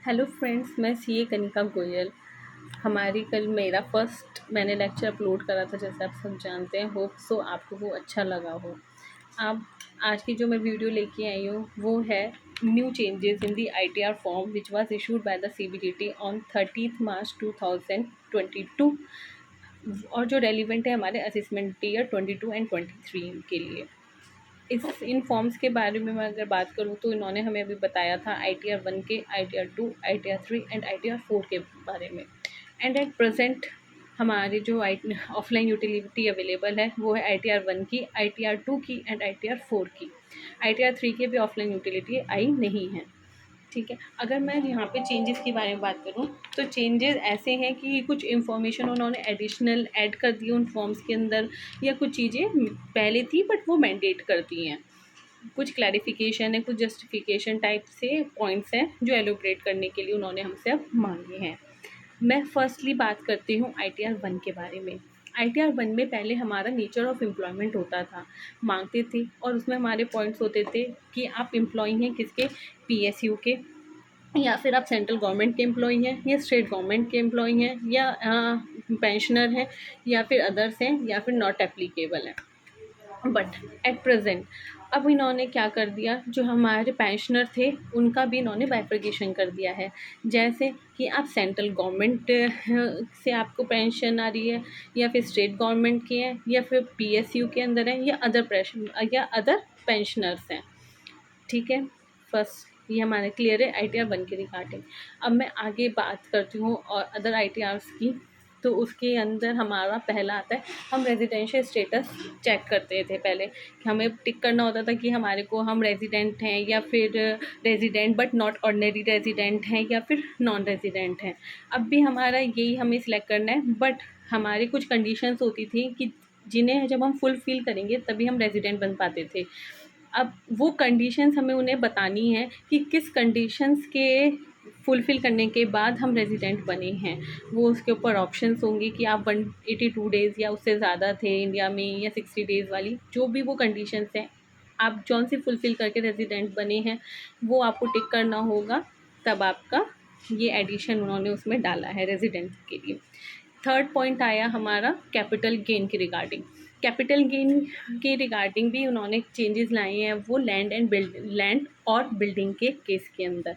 Hello friends, मैं CA Kanika Goyal. हमारी कल मेरा फर्स्ट मैंने लेक्चर अपलोड करा था, जैसे आप सब जानते हैं। होप सो आपको वो अच्छा लगा हो। अब आज की जो मैं वीडियो लेके आई हूँ वो है new changes in the ITR form which was issued by the CBDT on 30 मार्च 2022 और जो रेलिवेंट है हमारे असेसमेंट ईयर 22 एंड 23 के लिए। इन फॉर्म्स के बारे में मैं अगर बात करूँ तो इन्होंने हमें अभी बताया था ITR 1 के, ITR 2, ITR 3 एंड ITR 4 के बारे में। एंड एट प्रेजेंट हमारी जो ऑफलाइन यूटिलिटी अवेलेबल है वो है ITR 1 की, ITR 2 की एंड ITR 4 की। ITR 3 की भी ऑफलाइन यूटिलिटी आई नहीं है। ठीक है, अगर मैं यहाँ पे चेंजेस के बारे में बात करूँ तो चेंजेस ऐसे हैं कि कुछ इन्फॉर्मेशन उन्होंने एडिशनल ऐड कर दी उन फॉर्म्स के अंदर, या कुछ चीज़ें पहले थी बट वो मैंडेट कर दी हैं। कुछ क्लैरिफिकेशन है, कुछ जस्टिफिकेशन टाइप से पॉइंट्स हैं जो एलोबरेट करने के लिए उन्होंने हमसे अब मांगे हैं। मैं फर्स्टली बात करती हूँ ITR 1 के बारे में। ITR 1 में पहले हमारा नेचर ऑफ एम्प्लॉयमेंट होता था, मांगते थे, और उसमें हमारे पॉइंट्स होते थे कि आप एम्प्लॉय हैं किसके, PSU के, या फिर आप सेंट्रल गवर्नमेंट के एम्प्लॉय हैं, या स्टेट गवर्नमेंट के एम्प्लॉय हैं, या पेंशनर हैं, या फिर अदर्स हैं, या फिर नॉट एप्लीकेबल हैं। बट एट प्रेजेंट अब इन्होंने क्या कर दिया, जो हमारे पेंशनर थे उनका भी इन्होंने बाइफर्केशन कर दिया है। जैसे कि आप सेंट्रल गवर्नमेंट से आपको पेंशन आ रही है, या फिर स्टेट गवर्नमेंट की है, या फिर PSU के अंदर है, या अदर पेंशनर्स हैं। ठीक है, फर्स्ट ये हमारे क्लियर है ITR 1 के रिगार्डिंग। अब मैं आगे बात करती हूँ और अदर ITRs की। तो उसके अंदर हमारा पहला आता है, हम रेजिडेंशियल स्टेटस चेक करते थे पहले, कि हमें टिक करना होता था कि हमारे को हम रेजिडेंट हैं, या फिर resident but not ordinary resident हैं, या फिर नॉन रेजिडेंट हैं। अब भी हमारा यही हमें सिलेक्ट करना है, बट हमारी कुछ कंडीशंस होती थी कि जिन्हें जब हम फुलफिल करेंगे तभी हम रेजिडेंट बन पाते थे। अब वो कंडीशंस हमें उन्हें बतानी है कि किस कंडीशंस के फुलफ़िल करने के बाद हम रेज़िडेंट बने हैं। वो उसके ऊपर ऑप्शंस होंगे कि आप 182 डेज़ या उससे ज़्यादा थे इंडिया में, या 60 डेज़ वाली जो भी वो कंडीशंस हैं, आप जौन सी फुलफ़िल करके रेज़िडेंट बने हैं वो आपको टिक करना होगा, तब आपका ये एडिशन उन्होंने उसमें डाला है रेज़िडेंट के लिए। थर्ड पॉइंट आया हमारा कैपिटल गेन के रिगार्डिंग। कैपिटल गेन के रिगार्डिंग भी उन्होंने चेंजेस लाए हैं, वो लैंड और बिल्डिंग के केस के अंदर।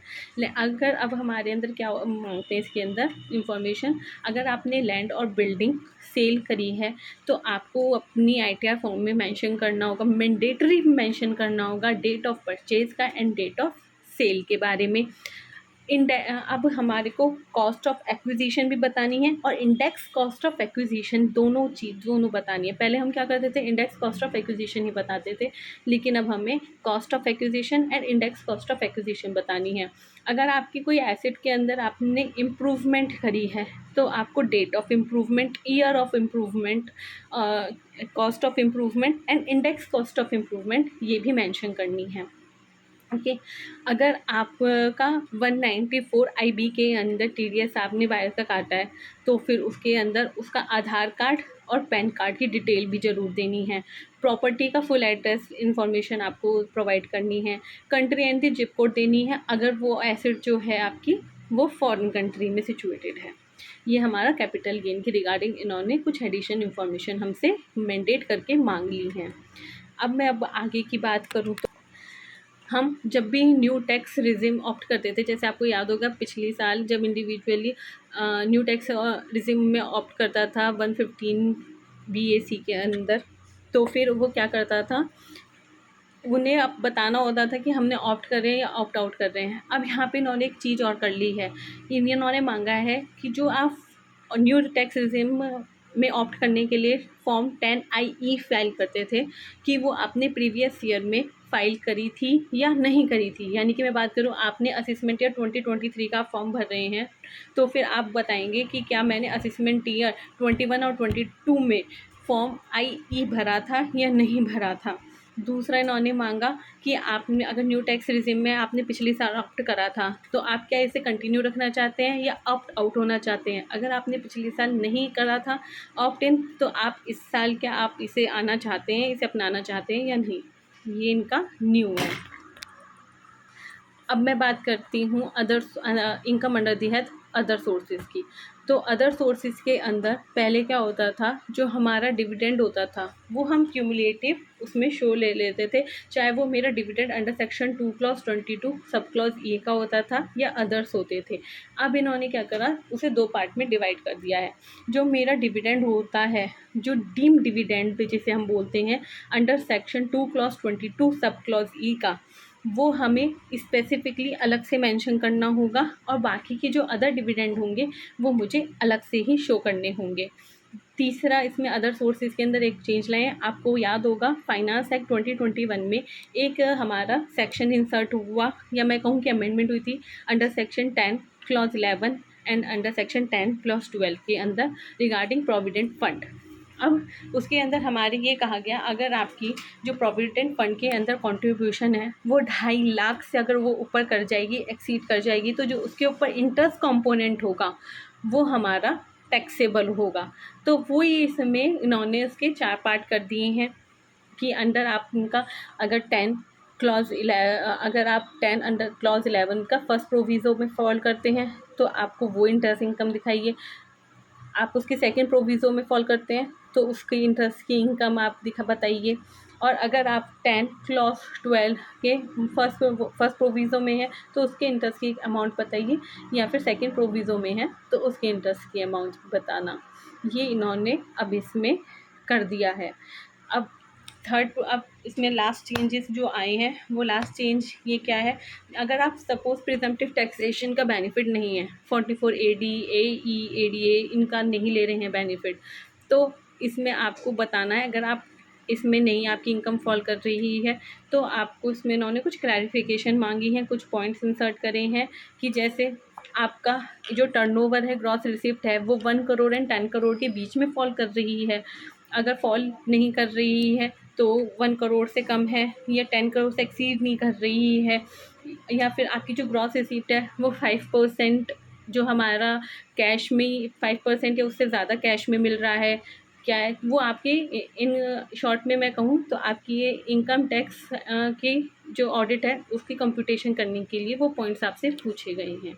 अगर अब हमारे अंदर क्या मांगते हैं इसके अंदर इंफॉर्मेशन, अगर आपने लैंड और बिल्डिंग सेल करी है तो आपको अपनी ITR फॉर्म में मेंशन करना होगा, मैंडेटरी मेंशन करना होगा डेट ऑफ परचेज का एंड डेट ऑफ सेल के बारे में। अब हमारे को कॉस्ट ऑफ एक्विजिशन भी बतानी है और इंडेक्स कॉस्ट ऑफ एक्विजिशन, दोनों बतानी है। पहले हम क्या करते थे, इंडेक्स कॉस्ट ऑफ एक्विजिशन ही बताते थे, लेकिन अब हमें cost of acquisition and index cost of acquisition बतानी है। अगर आपकी कोई एसेट के अंदर आपने इम्प्रूवमेंट करी है तो आपको date of improvement, year of improvement, cost of improvement and index cost of improvement ये भी मेंशन करनी है। ओके, अगर आपका 194 IB के अंदर TDS आपने वायर का काटा है तो फिर उसके अंदर उसका आधार कार्ड और पैन कार्ड की डिटेल भी ज़रूर देनी है। प्रॉपर्टी का फुल एड्रेस इंफॉर्मेशन आपको प्रोवाइड करनी है। Country and the zip code देनी है अगर वो एसेट जो है आपकी वो फॉरेन कंट्री में सिचुएटेड है। ये हमारा कैपिटल गेन के रिगार्डिंग इन्होंने कुछ एडिशन इन्फॉर्मेशन हमसे मैंडेट करके मांग ली है। अब आगे की बात करूँ तो हम जब भी न्यू टैक्स रिजिम ऑप्ट करते थे, जैसे आपको याद होगा पिछले साल जब इंडिविजुअली न्यू टैक्स रिजिम में ऑप्ट करता था 115 BAC के अंदर, तो फिर वो क्या करता था, उन्हें अब बताना होता था कि हमने ऑप्ट कर रहे हैं या ऑप्ट आउट कर रहे हैं। अब यहाँ पे इन्होंने एक चीज़ और कर ली है, इन्होंने मांगा है कि जो आप न्यू टैक्स रिजिम में ऑप्ट करने के लिए फॉर्म 10IE फाइल करते थे, कि वो आपने प्रीवियस ईयर में फ़ाइल करी थी या नहीं करी थी। यानी कि मैं बात करूँ, आपने असेसमेंट ईयर 2023 का फॉर्म भर रहे हैं, तो फिर आप बताएंगे कि क्या मैंने असेसमेंट ईयर 21 और 22 में फॉर्म IE भरा था या नहीं भरा था। दूसरा इन्होंने मांगा कि आपने अगर न्यू टैक्स रिजिम में आपने पिछले साल ऑप्ट करा था तो आप क्या इसे कंटिन्यू रखना चाहते हैं या ऑप्ट आउट होना चाहते हैं। अगर आपने पिछले साल नहीं करा था ऑप्ट इन, तो आप इस साल क्या आप इसे आना चाहते हैं, इसे अपनाना चाहते हैं या नहीं। ये इनका न्यू है। अब मैं बात करती हूँ अदर इनकम अंडर दी है अदर सोर्सेज की। तो अदर सोर्सेज के अंदर पहले क्या होता था, जो हमारा डिविडेंड होता था वो हम क्यूमुलेटिव उसमें शो ले लेते थे, चाहे वो मेरा dividend under section 2 clause 22 sub clause A का होता था या अदर्स होते थे। अब इन्होंने क्या करा, उसे 2 पार्ट में डिवाइड कर दिया है। जो मेरा डिविडेंड होता है, जो डीम डिविडेंड जिसे हम बोलते हैं under section 2 clause 22 sub clause ई का, वो हमें स्पेसिफिकली अलग से मेंशन करना होगा, और बाकी के जो अदर डिविडेंड होंगे वो मुझे अलग से ही शो करने होंगे। तीसरा, इसमें अदर सोर्सेज के अंदर एक चेंज लाए हैं। आपको याद होगा फाइनेंस एक्ट 2021 में एक हमारा सेक्शन इंसर्ट हुआ, या मैं कहूँ कि अमेंडमेंट हुई थी, under section 10 clause 11 and under section 10 clause 12 के अंदर रिगार्डिंग प्रोविडेंट फंड। अब उसके अंदर हमारे ये कहा गया, अगर आपकी जो प्रोविडेंट फंड के अंदर कंट्रीब्यूशन है वो 2.5 लाख से अगर वो ऊपर कर जाएगी, एक्सीड कर जाएगी, तो जो उसके ऊपर इंटरेस्ट कंपोनेंट होगा वो हमारा टैक्सेबल होगा। तो वो ये इसमें इन्होंने उसके 4 पार्ट कर दिए हैं कि अंडर आप उनका अगर 10 अगर आप 10 अंडर क्लॉज 11 का फर्स्ट प्रोविज़ो में फॉल करते हैं तो आपको वो इंटरेस्ट इनकम दिखाइए। आप उसके सेकंड प्रोविज़ो में फॉल करते हैं तो उसकी इंटरेस्ट की इनकम आप बताइए। और अगर आप 10 क्लॉज 12 के फर्स्ट प्रोविज़ो में है तो उसके इंटरेस्ट की अमाउंट बताइए, या फिर सेकंड प्रोविज़ो में है तो उसके इंटरेस्ट की अमाउंट बताना। ये इन्होंने अब इसमें कर दिया है। अब अब इसमें लास्ट चेंजेस जो आए हैं, वो लास्ट चेंज ये क्या है, अगर आप सपोज प्रिजम्पटिव टैक्सेशन का बेनिफिट नहीं है, 44 AD, AE, ADA इनका नहीं ले रहे हैं बेनिफिट, तो इसमें आपको बताना है। अगर आप इसमें नहीं, आपकी इनकम फॉल कर रही है, तो आपको इसमें इन्होंने कुछ क्लैरिफिकेशन मांगी है, कुछ पॉइंट्स इंसर्ट करे हैं कि जैसे आपका जो टर्नओवर है, ग्रॉस रिसिप्ट है, वो 1 करोड़ एंड 10 करोड़ के बीच में फॉल कर रही है। अगर फॉल नहीं कर रही है तो 1 करोड़ से कम है, या 10 करोड़ से एक्सीड नहीं कर रही है, या फिर आपकी जो ग्रॉस रिसीप्ट है वो 5% जो हमारा कैश में 5% या उससे ज़्यादा कैश में मिल रहा है, क्या है वो आपकी इन शॉर्ट में मैं कहूँ तो आपकी ये इनकम टैक्स की जो ऑडिट है उसकी कंप्यूटेशन करने के लिए वो पॉइंट्स आपसे पूछे गए हैं।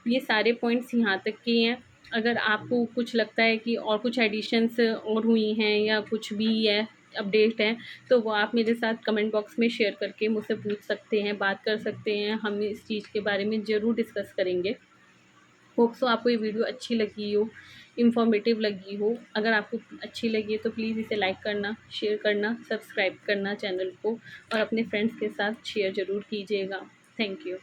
ये सारे पॉइंट्स यहाँ तक के हैं। अगर आपको कुछ लगता है कि और कुछ एडिशंस और हुई हैं या कुछ भी है अपडेट है, तो वो आप मेरे साथ कमेंट बॉक्स में शेयर करके मुझसे पूछ सकते हैं, बात कर सकते हैं। हम इस चीज़ के बारे में ज़रूर डिस्कस करेंगे। होप सो आपको ये वीडियो अच्छी लगी हो, इन्फॉर्मेटिव लगी हो। अगर आपको अच्छी लगी है तो प्लीज़ इसे लाइक करना, शेयर करना, सब्सक्राइब करना चैनल को, और अपने फ्रेंड्स के साथ शेयर ज़रूर कीजिएगा। Thank you.